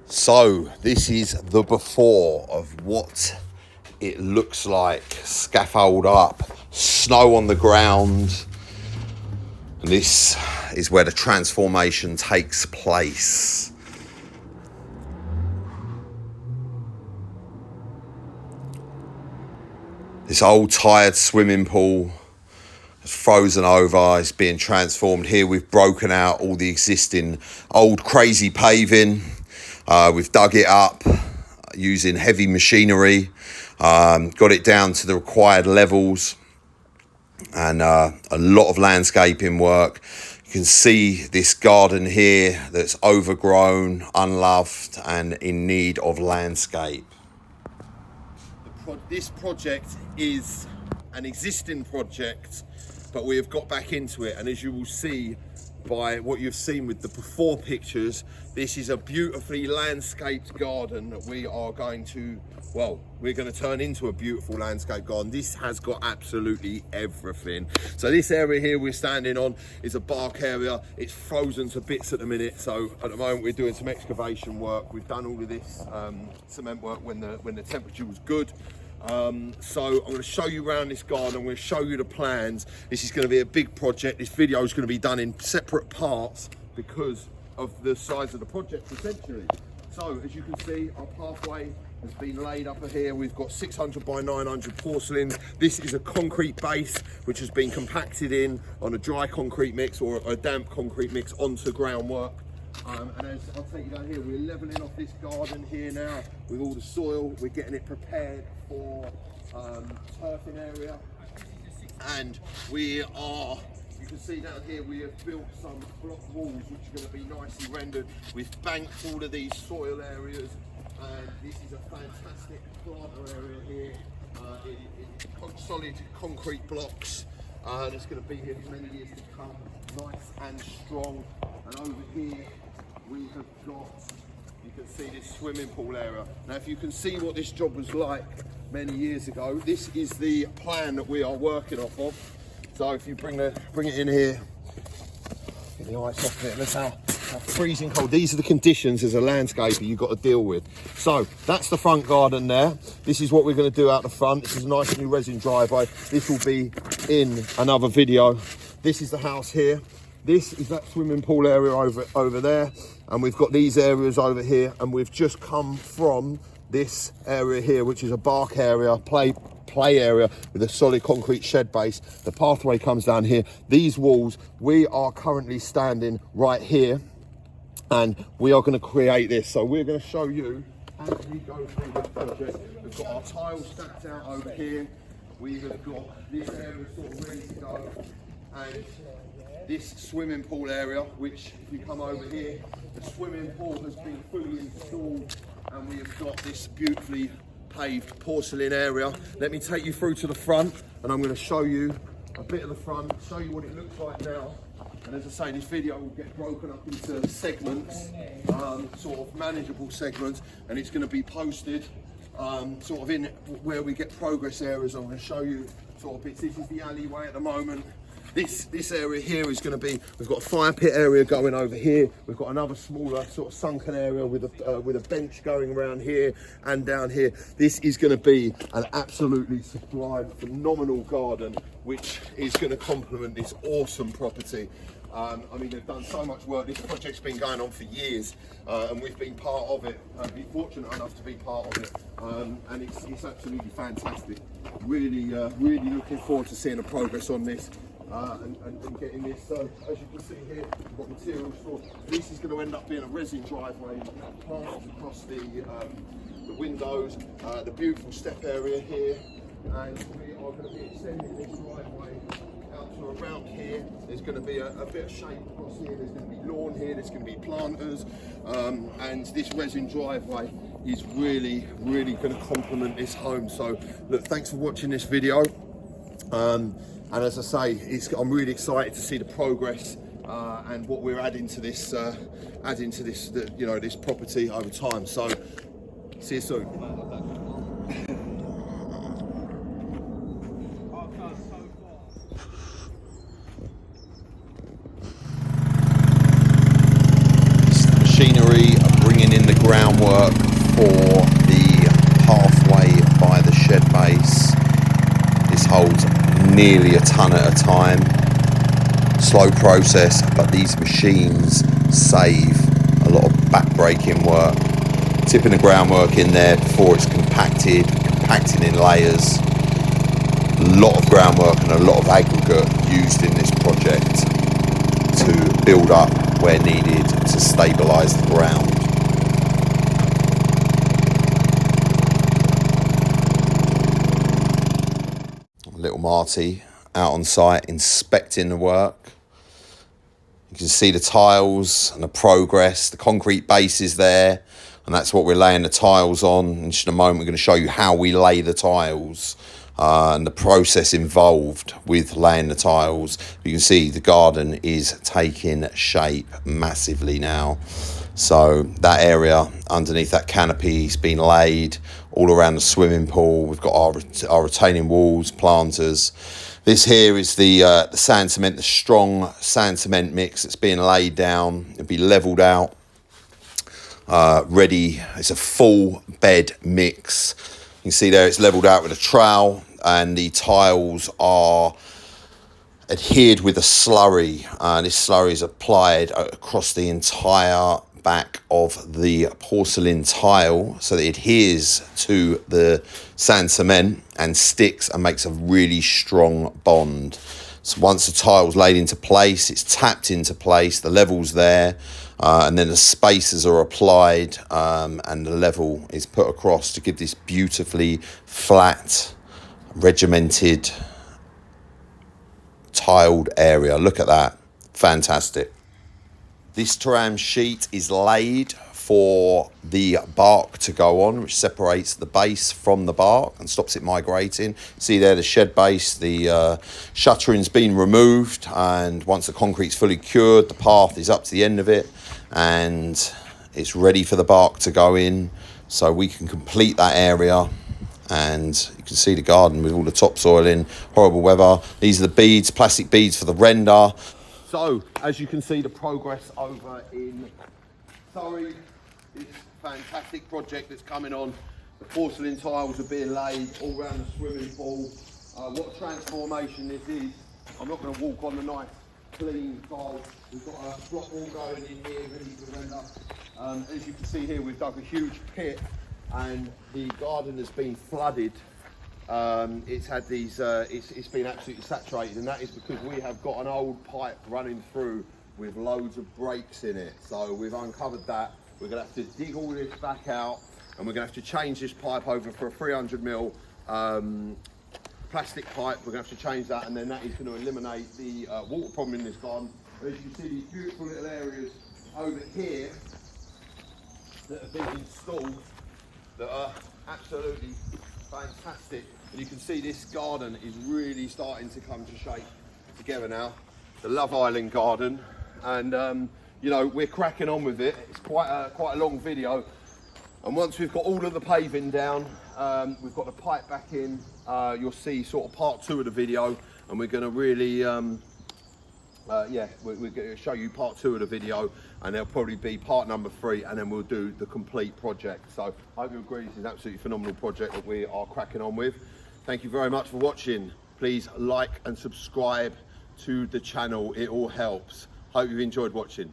So this is the before of what it looks like. Scaffold up, snow on the ground. And this is where the transformation takes place. This old tired swimming pool has frozen over. It's being transformed. Here we've broken out all the existing old crazy paving. We've dug it up using heavy machinery, got it down to the required levels, and a lot of landscaping work. You can see this garden here that's overgrown, unloved, and in need of landscape. This project is an existing project, but we have got back into it, and as you will see by what you've seen with the before pictures, this is a beautifully landscaped garden that we are going to, well, we're going to turn into a beautiful landscape garden. This has got absolutely everything. So this area here we're standing on is a bark area. It's frozen to bits at the minute, so at the moment we're doing some excavation work. We've done all of this cement work when the temperature was good. So I'm going to show you around this garden. I'm going to show you the plans. This is going to be a big project. This video is going to be done in separate parts because of the size of the project essentially. So as you can see, our pathway has been laid up here. We've got 600 by 900 porcelain. This is a concrete base which has been compacted in on a dry concrete mix or a damp concrete mix onto groundwork. And as I'll take you down here, we're levelling off this garden here now with all the soil. We're getting it prepared for turfing area. And we are, you can see down here, we have built some block walls which are going to be nicely rendered. We've banked all of these soil areas, and this is a fantastic planter area here. Solid concrete blocks. It's going to be here for many years to come, nice and strong. And over here we have got, you can see this swimming pool area. Now if you can see what this job was like many years ago, this is the plan that we are working off of. So if you bring it in here, get the ice off it, look how freezing cold. These are the conditions as a landscaper you've got to deal with. So that's the front garden there. This is what we're going to do out the front. This is a nice new resin driveway. This will be in another video. This is the house here. This is that swimming pool area over there, and we've got these areas over here, and we've just come from this area here, which is a bark area, play area with a solid concrete shed base. The pathway comes down here. These walls, we are currently standing right here, and we are going to create this. So we're going to show you as we go through this project. We've got our tiles stacked out over here. We have got this area sort of ready to go, and this swimming pool area, which if you come over here, the swimming pool has been fully installed, and we have got this beautifully paved porcelain area. Let me take you through to the front, and I'm going to show you a bit of the front, show you what it looks like now. And as I say, this video will get broken up into segments, sort of manageable segments, and it's going to be posted sort of in where we get progress areas. I'm going to show you sort of bits. This is the alleyway at the moment. This area here is going to be, we've got a fire pit area going over here. We've got another smaller sort of sunken area with a bench going around here and down here. This is going to be an absolutely sublime, phenomenal garden, which is going to complement this awesome property. I mean, they've done so much work. This project's been going on for years, and we've been part of it. Been fortunate enough to be part of it, and it's absolutely fantastic. Really looking forward to seeing the progress on this. And getting this. So as you can see here, we've got material stored. This is going to end up being a resin driveway, plants across the windows, the beautiful step area here, and we are going to be extending this driveway out to around here. There's going to be a bit of shape across here. There's going to be lawn here. There's going to be planters, and this resin driveway is really going to complement this home. So look, thanks for watching this video. And as I say, I'm really excited to see the progress and what we're adding to this, this property over time. So, see you soon. Machinery bringing in the groundwork. nearly a ton at a time. Slow process, but these machines save a lot of back-breaking work. Tipping the groundwork in there before it's compacted, compacting in layers. A lot of groundwork and a lot of aggregate used in this project to build up where needed to stabilise the ground. Little Marty out on site inspecting the work. You can see the tiles and the progress. The concrete base is there, and that's what we're laying the tiles on. In just a moment, we're going to show you how we lay the tiles and the process involved with laying the tiles. You can see the garden is taking shape massively now. So that area underneath that canopy has been laid all around the swimming pool. We've got our retaining walls, planters. This here is the sand cement, the strong sand cement mix that's being laid down. It'll be levelled out, ready. It's a full bed mix. You can see there it's levelled out with a trowel, and the tiles are adhered with a slurry. This slurry is applied across the entire back of the porcelain tile, so that it adheres to the sand cement and sticks and makes a really strong bond. So once the tile's laid into place, it's tapped into place, the level's there, and then the spacers are applied, and the level is put across to give this beautifully flat, regimented, tiled area. Look at that. Fantastic. This Taram sheet is laid for the bark to go on, which separates the base from the bark and stops it migrating. See there the shed base, the shuttering's been removed, and once the concrete's fully cured, the path is up to the end of it and it's ready for the bark to go in, so we can complete that area. And you can see the garden with all the topsoil in, horrible weather. These are the beads, plastic beads for the render. So, as you can see, the progress over in Surrey, this fantastic project that's coming on. The porcelain tiles are being laid all around the swimming pool. What a transformation this is. I'm not going to walk on the nice, clean tiles. We've got a drop wall going in here, ready to render. As you can see here, we've dug a huge pit, and the garden has been flooded. It's had these, it's been absolutely saturated, and that is because we have got an old pipe running through with loads of breaks in it. So we've uncovered that. We're going to have to dig all this back out, and we're going to have to change this pipe over for a 300mm plastic pipe. We're going to have to change that, and then that is going to eliminate the water problem in this garden. As you can see, these beautiful little areas over here that have been installed that are absolutely fantastic. And you can see this garden is really starting to come to shape together now. The Love Island garden, and you know, we're cracking on with it. It's quite a long video, and once we've got all of the paving down, we've got the pipe back in, you'll see sort of part 2 of the video, and we're going to really yeah, we're going to show you part 2 of the video, and there'll probably be part number 3, and then we'll do the complete project. So I hope you agree this is an absolutely phenomenal project that we are cracking on with. Thank you very much for watching. Please like and subscribe to the channel, it all helps. Hope you've enjoyed watching.